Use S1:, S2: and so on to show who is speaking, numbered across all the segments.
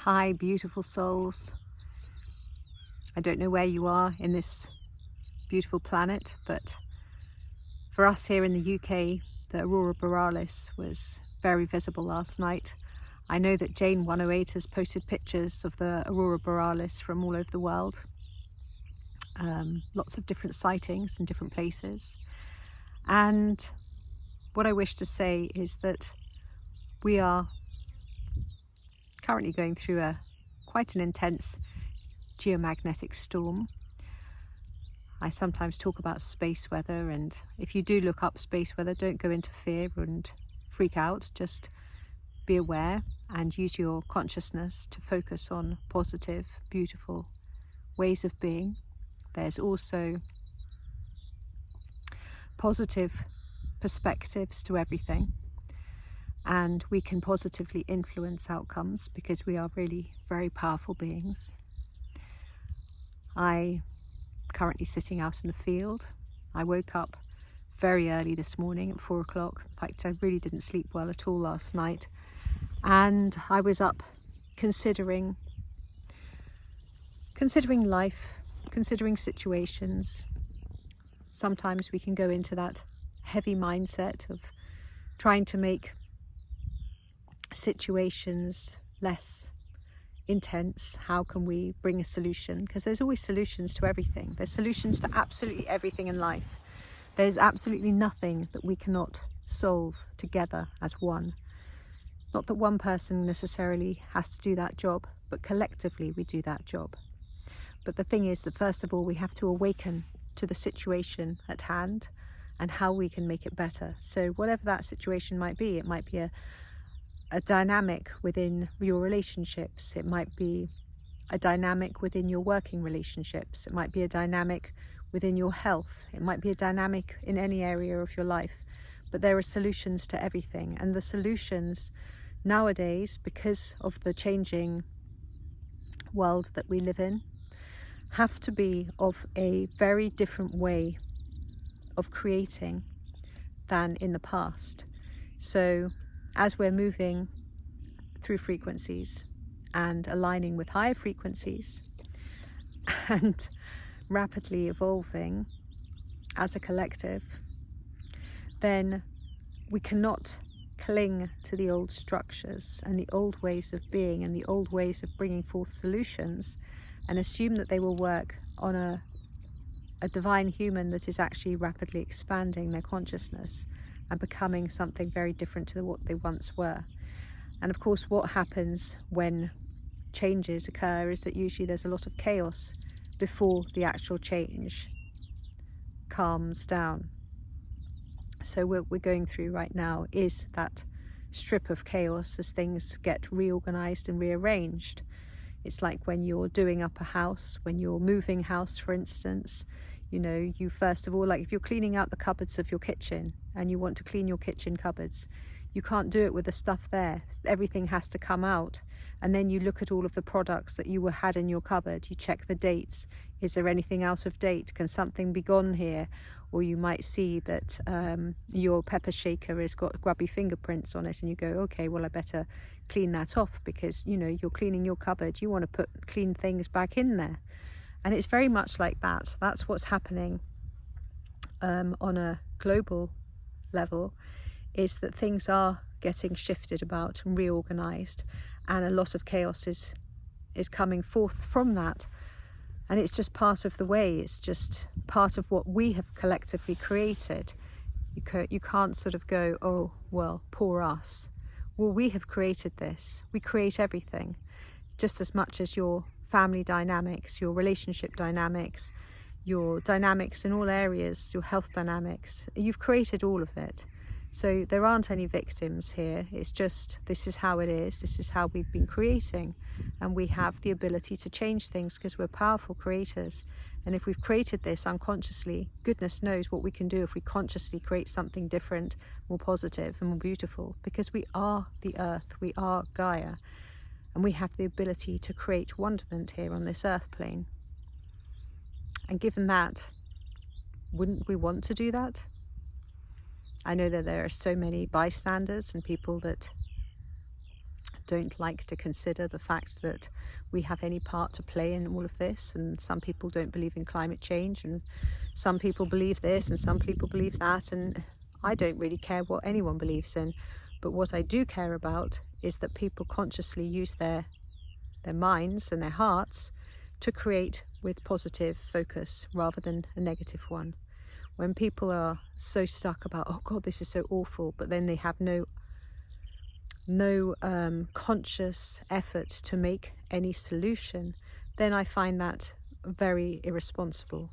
S1: Hi, beautiful souls. I don't know where you are in this beautiful planet, but for us here in the UK, the Aurora Borealis was very visible last night. I know that Jane 108 has posted pictures of the Aurora Borealis from all over the world. Lots of different sightings in different places. And what I wish to say is that we are currently going through quite an intense geomagnetic storm. I sometimes talk about space weather, and if you do look up space weather, don't go into fear and freak out. Just be aware and use your consciousness to focus on positive, beautiful ways of being. There's also positive perspectives to everything, and we can positively influence outcomes because we are really very powerful beings. I currently sitting out in the field. I woke up very early this morning at 4 o'clock. In fact, I really didn't sleep well at all last night, and I was up considering life, considering situations. Sometimes we can go into that heavy mindset of trying to make situations less intense. How can we bring a solution? Because there's always solutions to everything. There's solutions to absolutely everything in life. There's absolutely nothing that we cannot solve together as one. Not that one person necessarily has to do that job, but collectively we do that job. But the thing is that first of all, we have to awaken to the situation at hand and how we can make it better. So whatever that situation might be, it might be a dynamic within your relationships. It might be a dynamic within your working relationships. It might be a dynamic within your health. It might be a dynamic in any area of your life. But there are solutions to everything. And the solutions nowadays, because of the changing world that we live in, have to be of a very different way of creating than in the past. So as we're moving through frequencies and aligning with higher frequencies and rapidly evolving as a collective, then we cannot cling to the old structures and the old ways of being and the old ways of bringing forth solutions and assume that they will work on a divine human that is actually rapidly expanding their consciousness and becoming something very different to what they once were. And of course, what happens when changes occur is that usually there's a lot of chaos before the actual change calms down. So what we're going through right now is that strip of chaos as things get reorganized and rearranged. It's like when you're doing up a house, when you're moving house, for instance. You know, you first of all, like if you're cleaning out the cupboards of your kitchen and you want to clean your kitchen cupboards, you can't do it with the stuff there. Everything has to come out. And then you look at all of the products that you had in your cupboard. You check the dates. Is there anything out of date? Can something be gone here? Or you might see that your pepper shaker has got grubby fingerprints on it, and you go, okay, well, I better clean that off because, you know, you're cleaning your cupboard. You want to put clean things back in there. And it's very much like that. That's what's happening on a global level, is that things are getting shifted about and reorganized, and a lot of chaos is coming forth from that. And it's just part of the way. It's just part of what we have collectively created. You can't sort of go, oh, well, poor us. Well, we have created this. We create everything, just as much as your family dynamics, your relationship dynamics, your dynamics in all areas, your health dynamics. You've created all of it. So there aren't any victims here. It's just, this is how it is. This is how we've been creating. And we have the ability to change things because we're powerful creators. And if we've created this unconsciously, goodness knows what we can do if we consciously create something different, more positive and more beautiful. Because we are the earth, we are Gaia. And we have the ability to create wonderment here on this earth plane. And given that, wouldn't we want to do that? I know that there are so many bystanders and people that don't like to consider the fact that we have any part to play in all of this, and some people don't believe in climate change, and some people believe this and some people believe that, and I don't really care what anyone believes in. But what I do care about is that people consciously use their minds and their hearts to create with positive focus rather than a negative one. When people are so stuck about, oh God, this is so awful, but then they have no conscious effort to make any solution, then I find that very irresponsible.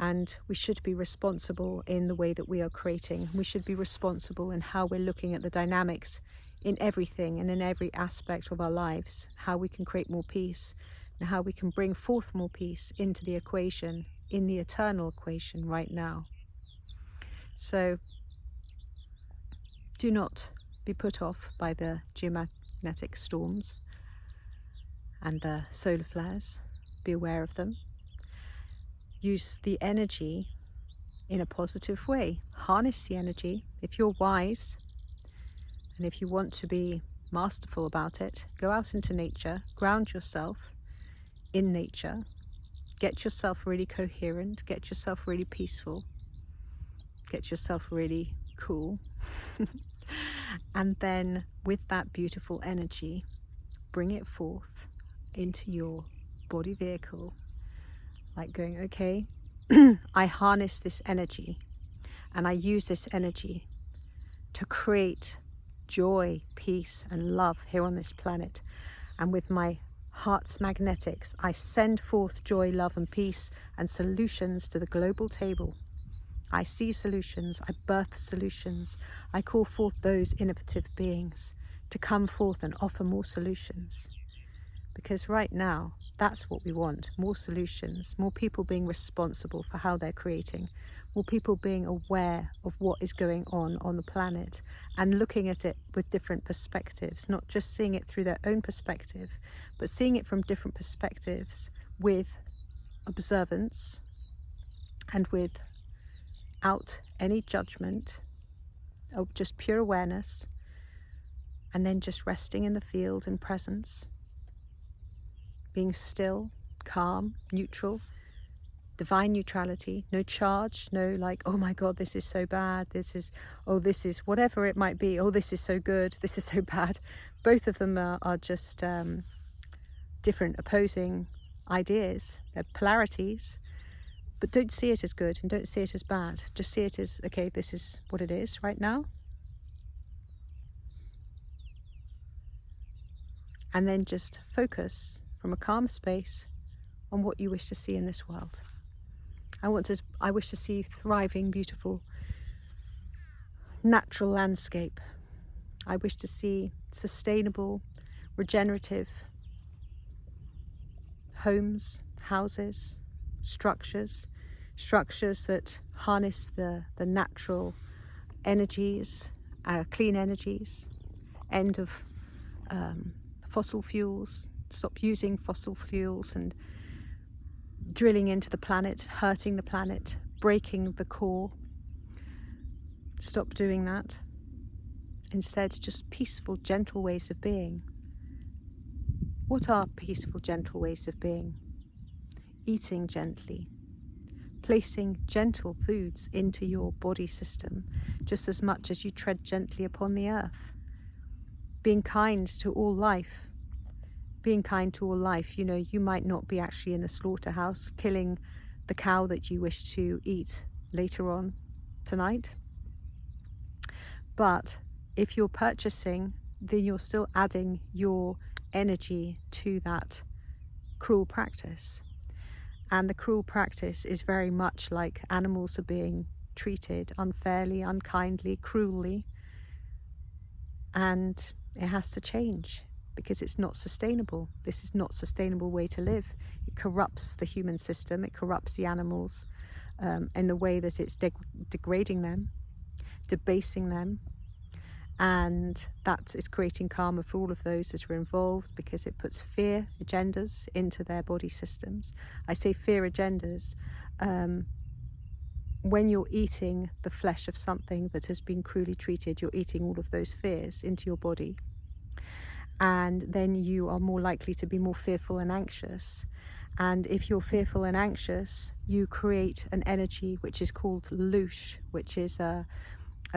S1: And we should be responsible in the way that we are creating. We should be responsible in how we're looking at the dynamics in everything and in every aspect of our lives, how we can create more peace and how we can bring forth more peace into the equation, in the eternal equation right now. So do not be put off by the geomagnetic storms and the solar flares. Be aware of them. Use the energy in a positive way. Harness the energy. If you're wise and if you want to be masterful about it, go out into nature, ground yourself in nature, get yourself really coherent, get yourself really peaceful, get yourself really cool. And then with that beautiful energy, bring it forth into your body vehicle, like going, okay, I harness this energy and I use this energy to create joy, peace and love here on this planet. And with my heart's magnetics, I send forth joy, love and peace and solutions to the global table. I see solutions, I birth solutions, I call forth those innovative beings to come forth and offer more solutions. Because right now, that's what we want, more solutions, more people being responsible for how they're creating, more people being aware of what is going on the planet and looking at it with different perspectives, not just seeing it through their own perspective, but seeing it from different perspectives with observance and without any judgment, of just pure awareness, and then just resting in the field in presence, being still, calm, neutral, divine neutrality, no charge, no like, oh my God, this is so bad, this is whatever it might be, oh, this is so good, this is so bad. Both of them are just different opposing ideas, they're polarities, but don't see it as good and don't see it as bad. Just see it as, okay, this is what it is right now. And then just focus from a calm space on what you wish to see in this world. I wish to see thriving, beautiful, natural landscape. I wish to see sustainable, regenerative homes, houses, structures that harness the natural energies, clean energies, end of fossil fuels, stop using fossil fuels and drilling into the planet, hurting the planet, breaking the core. Stop doing that. Instead, just peaceful, gentle ways of being. What are peaceful, gentle ways of being? Eating gently, placing gentle foods into your body system, just as much as you tread gently upon the earth. Being kind to all life. Being kind to all life, you know, you might not be actually in the slaughterhouse killing the cow that you wish to eat later on tonight. But if you're purchasing, then you're still adding your energy to that cruel practice. And the cruel practice is very much like animals are being treated unfairly, unkindly, cruelly. And it has to change because it's not sustainable. This is not a sustainable way to live. It corrupts the human system. It corrupts the animals in the way that it's degrading them, debasing them. And that is creating karma for all of those that are involved because it puts fear agendas into their body systems. I say fear agendas when you're eating the flesh of something that has been cruelly treated, you're eating all of those fears into your body. and then you are more likely to be more fearful and anxious. And if you're fearful and anxious, you create an energy which is called loosh, which is a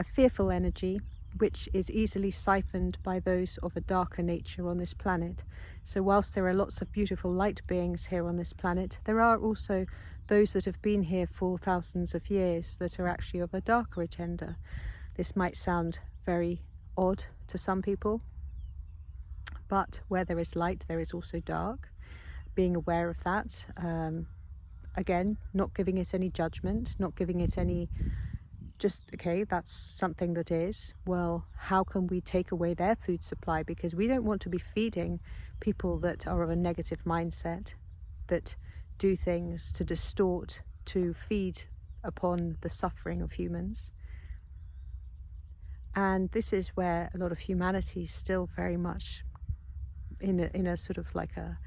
S1: fearful energy, which is easily siphoned by those of a darker nature on this planet. So whilst there are lots of beautiful light beings here on this planet, there are also those that have been here for thousands of years that are actually of a darker agenda. This might sound very odd to some people, but where there is light, there is also dark. Being aware of that, again, not giving it any judgment, not giving it any, just, okay, that's something that is. Well, how can we take away their food supply? Because we don't want to be feeding people that are of a negative mindset, that do things to distort, to feed upon the suffering of humans. And this is where a lot of humanity is still very much in a sort of like a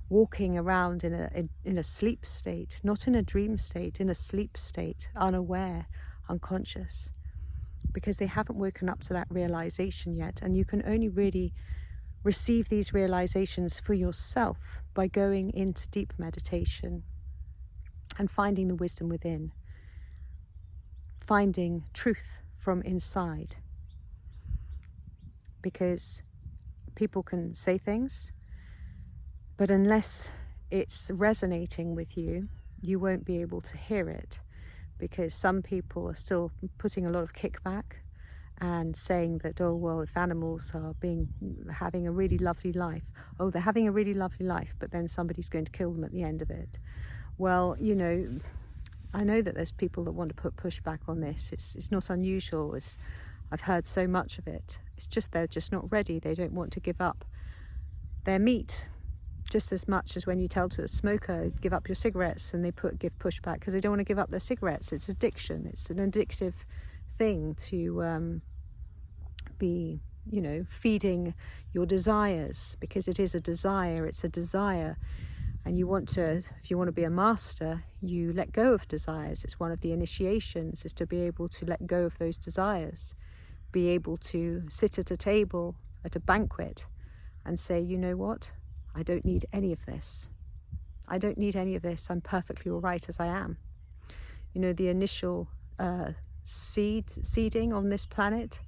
S1: walking around in a sleep state, not in a dream state, in a sleep state, unaware, unconscious, because they haven't woken up to that realization yet. And you can only really receive these realizations for yourself by going into deep meditation and finding the wisdom within, finding truth from inside. Because people can say things, but unless it's resonating with you, you won't be able to hear it, because some people are still putting a lot of kickback and saying that, oh, well, if animals are having a really lovely life, oh, they're having a really lovely life, but then somebody's going to kill them at the end of it. Well, you know, I know that there's people that want to put pushback on this. It's not unusual. I've heard so much of it. It's just they're just not ready. They don't want to give up their meat. Just as much as when you tell to a smoker, give up your cigarettes, and they give pushback because they don't want to give up their cigarettes. It's addiction. It's an addictive thing to be, you know, feeding your desires, because it is a desire. It's a desire. And you want to, if you want to be a master, you let go of desires. It's one of the initiations, is to be able to let go of those desires, be able to sit at a table at a banquet and say, you know what? I don't need any of this. I don't need any of this. I'm perfectly all right as I am. You know, the initial seeding on this planet,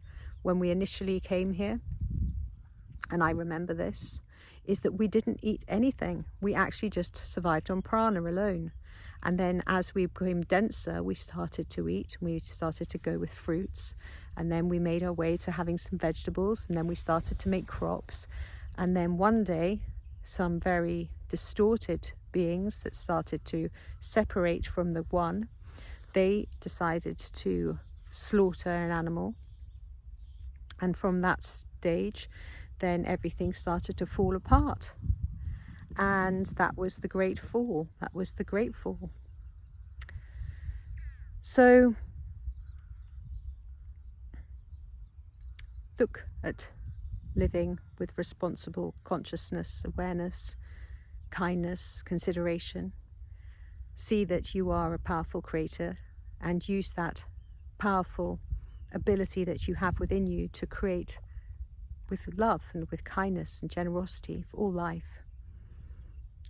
S1: when we initially came here, and I remember this, is that we didn't eat anything. We actually just survived on prana alone. And then as we became denser, we started to eat. We started to go with fruits. And then we made our way to having some vegetables. And then we started to make crops. And then one day, some very distorted beings that started to separate from the one, they decided to slaughter an animal. And from that stage, then everything started to fall apart. And that was the great fall. That was the great fall. So look at living with responsible consciousness, awareness, kindness, consideration. See that you are a powerful creator, and use that powerful ability that you have within you to create with love and with kindness and generosity for all life.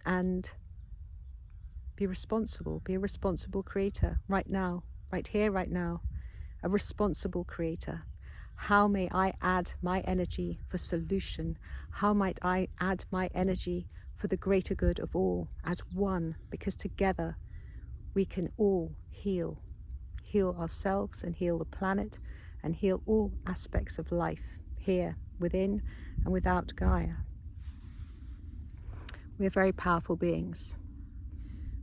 S1: And be responsible. Be a responsible creator right now, right here, right now. A responsible creator. How may I add my energy for solution? How might I add my energy for the greater good of all as one? Because together we can all heal. Heal ourselves and heal the planet and heal all aspects of life here, within and without Gaia. We're very powerful beings.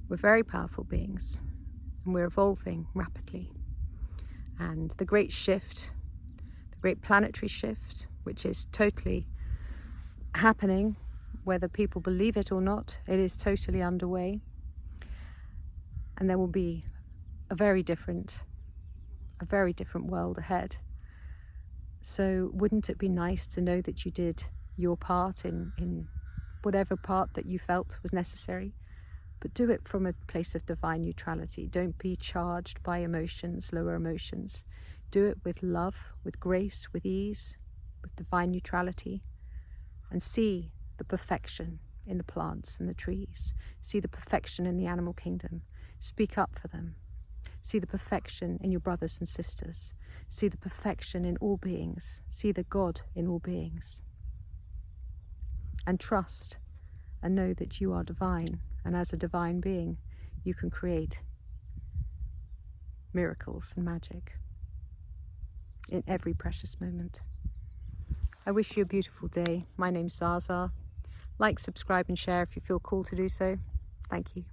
S1: We're very powerful beings, and we're evolving rapidly. And the great shift, the great planetary shift, which is totally happening, whether people believe it or not, it is totally underway. And there will be a very different world ahead. So wouldn't it be nice to know that you did your part in whatever part that you felt was necessary? But do it from a place of divine neutrality. Don't be charged by emotions, lower emotions. Do it with love, with grace, with ease, with divine neutrality. and see the perfection in the plants and the trees. See the perfection in the animal kingdom. Speak up for them. See the perfection in your brothers and sisters. See the perfection in all beings. See the God in all beings. And trust and know that you are divine. And as a divine being, you can create miracles and magic in every precious moment. I wish you a beautiful day. My name's Zaza. Like, subscribe and share if you feel called to do so. Thank you.